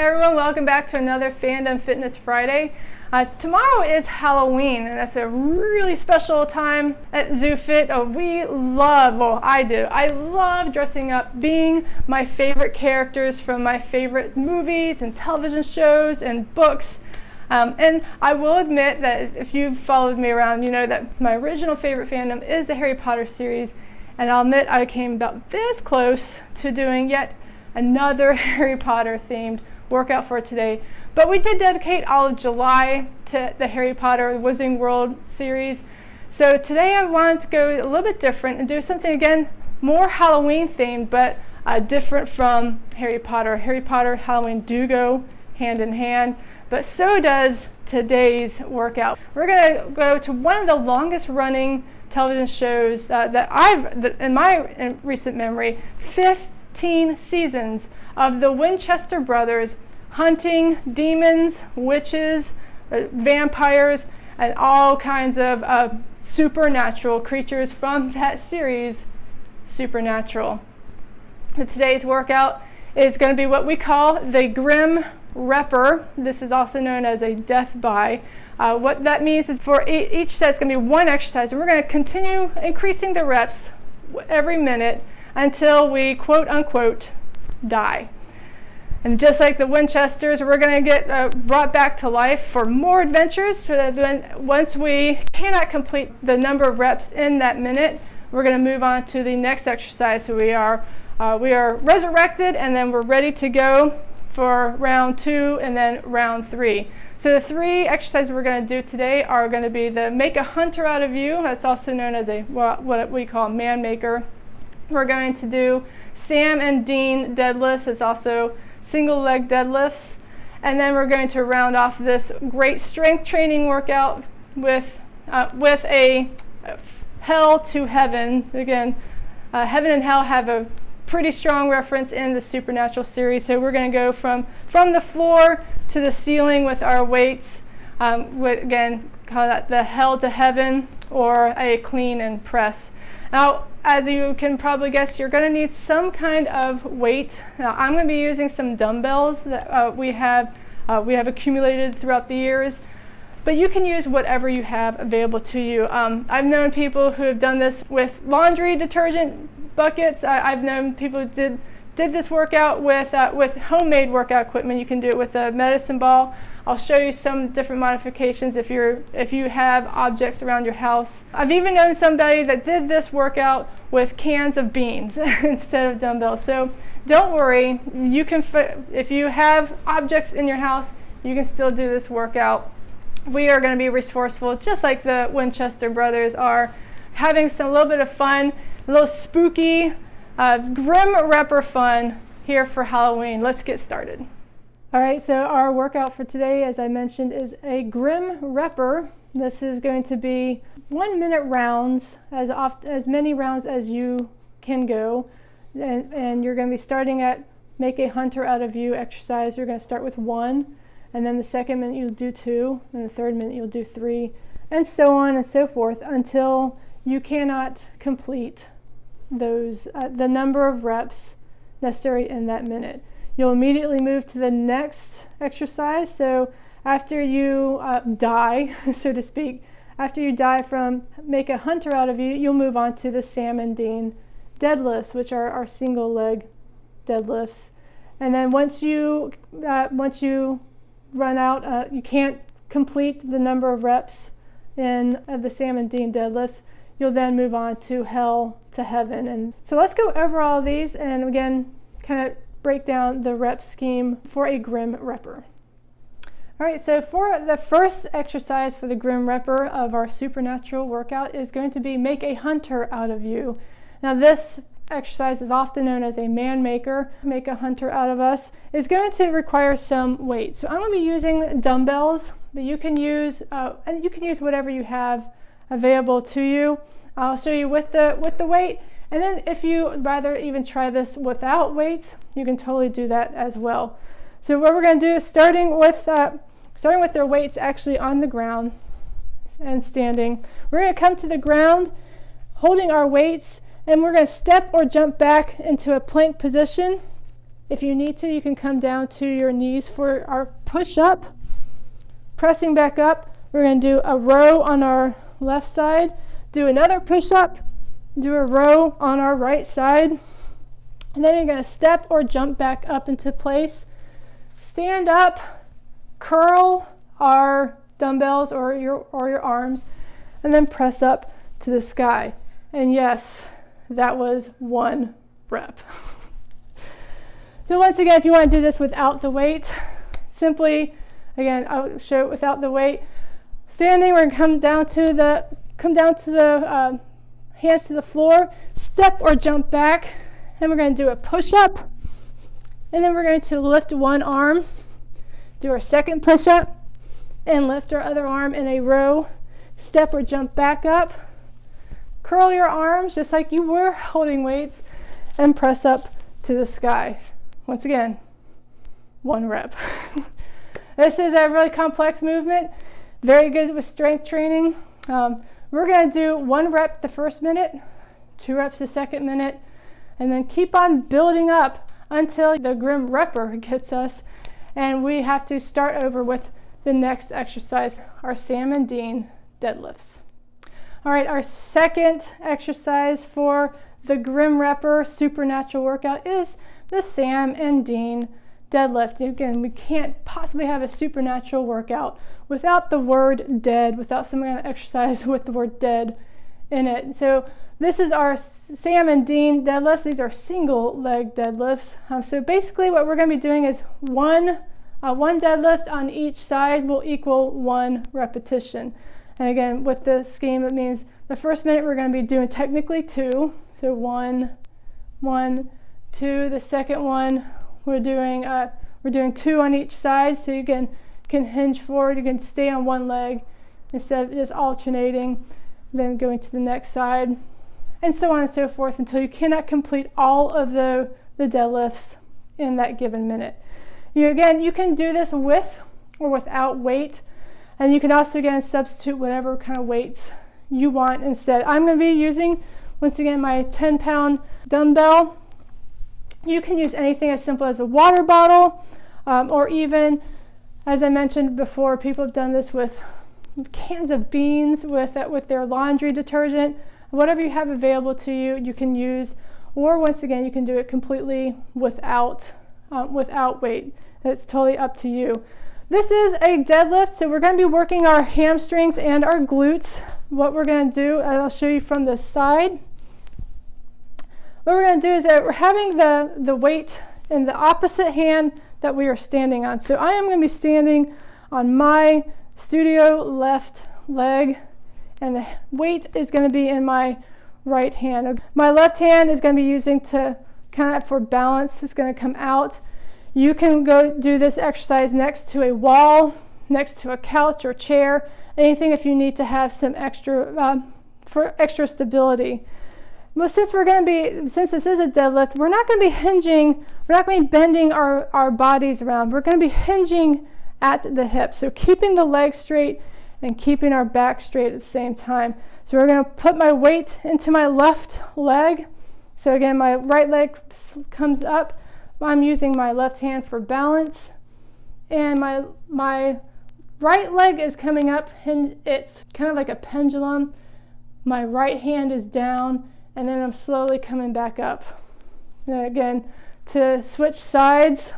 Hey everyone, welcome back to another Fandom Fitness Friday. Tomorrow is Halloween, and that's a really special time at ZooFit. I love dressing up, being my favorite characters from my favorite movies and television shows and books. And I will admit that if you've followed me around, you know that my original favorite fandom is the Harry Potter series. And I'll admit I came about this close to doing yet another Harry Potter themed workout for today. But we did dedicate all of July to the Harry Potter Wizarding World series. So today I wanted to go a little bit different and do something again more Halloween themed, but different from Harry Potter. Harry Potter, Halloween do go hand in hand, but so does today's workout. We're going to go to one of the longest running television shows in my recent memory, 15 seasons of the Winchestter brothers hunting demons, witches, vampires, and all kinds of supernatural creatures from that series, Supernatural. So today's workout is going to be what we call the Grim Repper. This is also known as a death by. What that means is for each set, it's going to be one exercise, and we're going to continue increasing the reps every minute until we quote unquote die. And just like the Winchesters, we're going to get brought back to life for more adventures. So that once we cannot complete the number of reps in that minute, we're going to move on to the next exercise. So we are resurrected, and then we're ready to go for round 2 and then round 3. So the 3 exercises we're going to do today are going to be the Make a Hunter Out of You. That's also known as what we call Man Maker. We're going to do Sam and Dean Deadlifts. It's also single leg deadlifts. And then we're going to round off this great strength training workout with a Hell to Heaven. Again, Heaven and Hell have a pretty strong reference in the Supernatural series. So we're going to go from the floor to the ceiling with our weights. Again, call that the Hell to Heaven or a clean and press. Now, as you can probably guess, you're going to need some kind of weight. Now, I'm going to be using some dumbbells that we have accumulated throughout the years, but you can use whatever you have available to you. I've known people who have done this with laundry detergent buckets. I've known people who did this workout with homemade workout equipment. You can do it with a medicine ball. I'll show you some different modifications if you have objects around your house. I've even known somebody that did this workout with cans of beans instead of dumbbells. So don't worry, you can if you have objects in your house, you can still do this workout. We are going to be resourceful, just like the Winchester brothers are, having a little bit of fun, a little spooky, Grim Repper fun here for Halloween. Let's get started. All right, so our workout for today, as I mentioned, is a Grim Repper. This is going to be 1 minute rounds, as many rounds as you can go. And you're going to be starting at Make a Hunter Out of You exercise. You're going to start with 1, and then the second minute you'll do 2, and the third minute you'll do 3, and so on and so forth until you cannot complete those the number of reps necessary in that minute. You'll immediately move to the next exercise. So after you die, so to speak, after you die from Make a Hunter Out of You, you'll move on to the Sam and Dean deadlifts, which are our single leg deadlifts. And then once you run out, you can't complete the number of reps of the Sam and Dean deadlifts, you'll then move on to Hell to Heaven. And so let's go over all of these and again kind of break down the rep scheme for a Grim Repper. All right, so for the first exercise for the Grim Repper of our Supernatural workout is going to be Make a Hunter Out of You. Now this exercise is often known as a Man Maker. Make a hunter out of us is going to require some weight. So I'm going to be using dumbbells, but you can use whatever you have available to you. I'll show you with the weight, and then if you would rather even try this without weights, you can totally do that as well. So what we're going to do is starting with their weights actually on the ground and standing. We're going to come to the ground holding our weights, and we're going to step or jump back into a plank position If you need to, you can come down to your knees for our push-up. Pressing back up, we're going to do a row on our left side, do another push-up, do a row on our right side, and then you're going to step or jump back up into place. Stand up, curl our dumbbells or your arms, and then press up to the sky. And yes, that was 1 rep. So once again, if you want to do this without the weight, simply, again, I'll show it without the weight. Standing, we're going to come down to the hands to the floor, step or jump back, and we're going to do a push-up, and then we're going to lift one arm, do our second push-up, and lift our other arm in a row, step or jump back up, curl your arms just like you were holding weights, and press up to the sky. Once again, 1 rep. This is a really complex movement, very good with strength training. We're going to do 1 rep the first minute, 2 reps the second minute, and then keep on building up until the grim repper gets us, and we have to start over with the next exercise, our Sam and Dean deadlifts. All right, our second exercise for the grim repper supernatural workout is the Sam and Dean deadlift. Again, we can't possibly have a supernatural workout without the word dead, without some kind of exercise with the word dead in it. So this is our Sam and Dean deadlifts. These are single leg deadlifts. So basically what we're going to be doing is one deadlift on each side will equal 1 repetition. And again, with the scheme, it means the first minute we're going to be doing technically 2. So 1, 1, 2. The second one, we're doing 2 on each side, so you can hinge forward, you can stay on one leg instead of just alternating, then going to the next side, and so on and so forth until you cannot complete all of the deadlifts in that given minute. You can do this with or without weight, and you can also again substitute whatever kind of weights you want instead. I'm going to be using, once again, my 10-pound dumbbell. You can use anything as simple as a water bottle, or even, as I mentioned before, people have done this with cans of beans with their laundry detergent. Whatever you have available to you, you can use, or once again, you can do it completely without weight. It's totally up to you. This is a deadlift, so we're going to be working our hamstrings and our glutes. What we're going to do, and I'll show you from the side. What we're going to do is that we're having the weight in the opposite hand that we are standing on. So I am going to be standing on my studio left leg, and the weight is going to be in my right hand. My left hand is going to be using to kind of for balance. It's going to come out. You can go do this exercise next to a wall, next to a couch or chair, anything if you need to have some extra for extra stability. Well, since this is a deadlift, we're not going to be hinging, we're not going to be bending our bodies around. We're going to be hinging at the hips. So keeping the legs straight and keeping our back straight at the same time. So we're going to put my weight into my left leg. So again, my right leg comes up. I'm using my left hand for balance. And my right leg is coming up, and it's kind of like a pendulum. My right hand is down, and then I'm slowly coming back up. And again, to switch sides,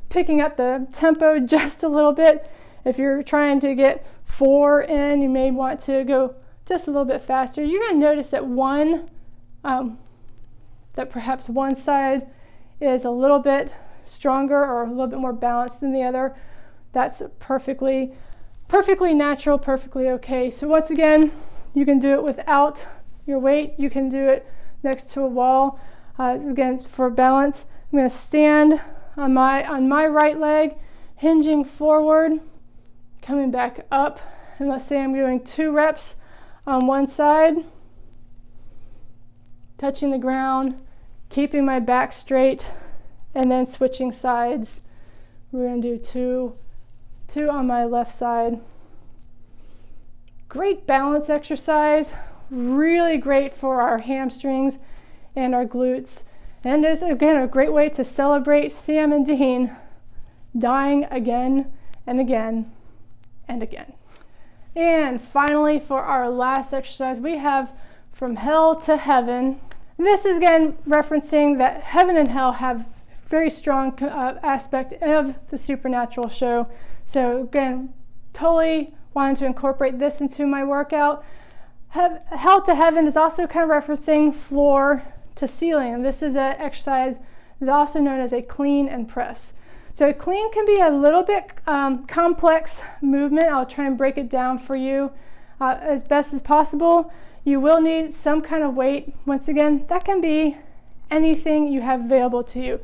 picking up the tempo just a little bit. If you're trying to get 4 in, you may want to go just a little bit faster. You're going to notice that that perhaps one side is a little bit stronger or a little bit more balanced than the other. That's perfectly natural, perfectly okay. So once again, you can do it without your weight. You can do it next to a wall. Again, for balance, I'm going to stand on my right leg, hinging forward, coming back up, and let's say I'm doing 2 reps on one side, touching the ground, keeping my back straight, and then switching sides. We're going to do two on my left side. Great balance exercise, really great for our hamstrings and our glutes. And it's, again, a great way to celebrate Sam and Dean dying again and again and again. And finally, for our last exercise, we have from hell to heaven. This is again referencing that heaven and hell have very strong aspect of the supernatural show. So again, totally wanted to incorporate this into my workout. Hell to heaven is also kind of referencing floor to ceiling. And this is an exercise that's also known as a clean and press. So clean can be a little bit complex movement. I'll try and break it down for you as best as possible. You will need some kind of weight. Once again, that can be anything you have available to you.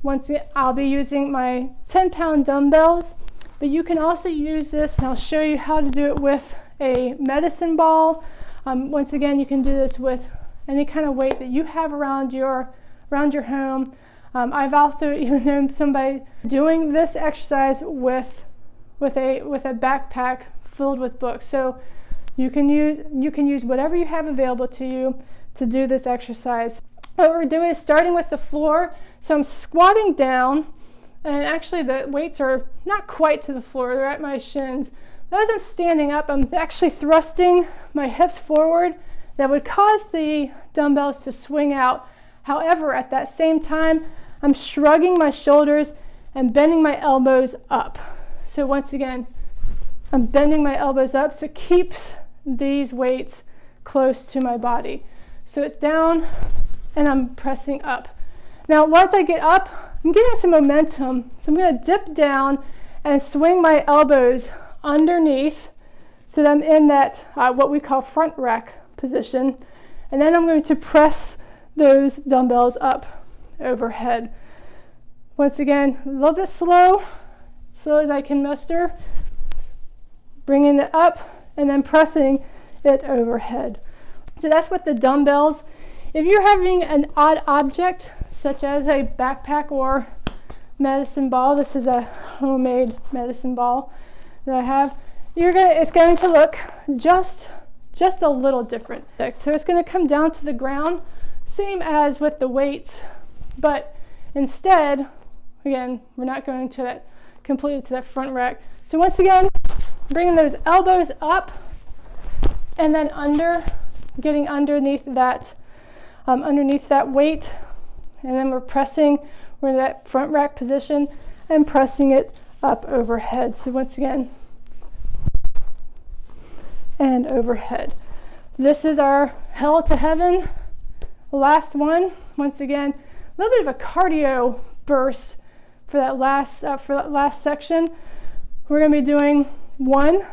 Once again, I'll be using my 10-pound dumbbells, but you can also use this, and I'll show you how to do it with a medicine ball. Once again, you can do this with any kind of weight that you have around your home. I've also even known somebody doing this exercise with a backpack filled with books. So you can use whatever you have available to you to do this exercise. What we're doing is starting with the floor. So I'm squatting down, and actually the weights are not quite to the floor, they're at my shins. But as I'm standing up, I'm actually thrusting my hips forward. That would cause the dumbbells to swing out. However, at that same time, I'm shrugging my shoulders and bending my elbows up. So once again, I'm bending my elbows up, so it keeps these weights close to my body. So it's down and I'm pressing up. Now once I get up, I'm getting some momentum. So I'm going to dip down and swing my elbows underneath so that I'm in that what we call front rack position. And then I'm going to press those dumbbells up overhead. Once again, a little bit slow as I can muster, bringing it up and then pressing it overhead. So that's with the dumbbells. If you're having an odd object, such as a backpack or medicine ball, this is a homemade medicine ball that I have, it's going to look just a little different. So it's going to come down to the ground, same as with the weights, but instead, again, we're not going to that completely to that front rack. So once again, bringing those elbows up and then getting underneath that weight, and then we're in that front rack position and pressing it up overhead. So once again, and overhead. This is our hell to heaven. Last one. Once again, a little bit of a cardio burst for that last section. We're going to be doing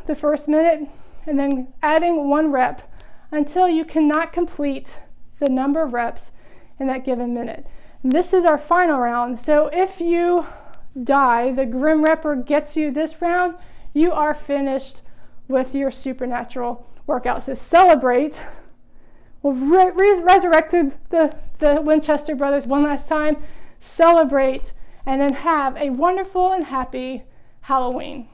the first minute, and then adding 1 rep until you cannot complete the number of reps in that given minute. This is our final round. So if you die, the Grim Reaper gets you this round, you are finished with your supernatural workout. So celebrate. We'll resurrect the Winchester brothers one last time, celebrate, and then have a wonderful and happy Halloween.